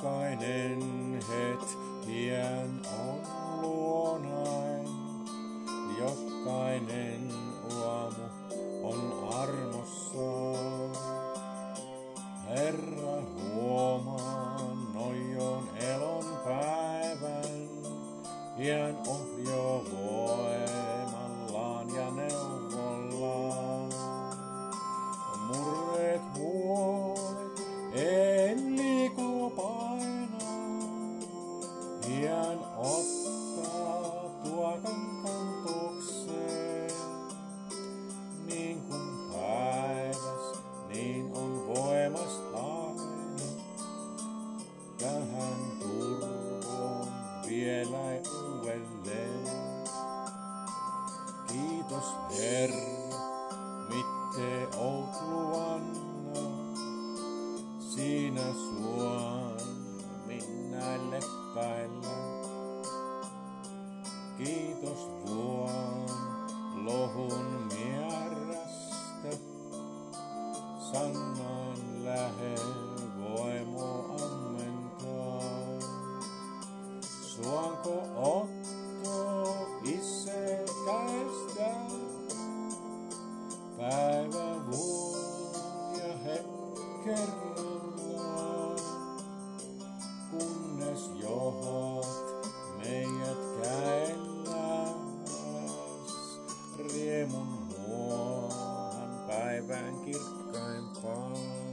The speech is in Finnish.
Jokainen hetken on luonain, jokainen aamu on armossaan. Herra, huomaan nojon elon päivän, iän ohjoo voimallaan ja neuvollaan. Murreet huolet, en liiku painaa, iän ottaa tuokan kantokseen. Niin kuin päiväs, niin on voimas aina, tähän turvoon vielä uudelleen. Kiitos Herra, mitte oot luvannut, siinä suon minä leppäillä. Kiitos vuon lohun mierästä, sannain lähe voimo ammentaa. Suonko otto itse käestä, päivä vuon ja kerrallaan, kunnes johat meidät käelläs riemun muohan päivän kirkkaimpaan.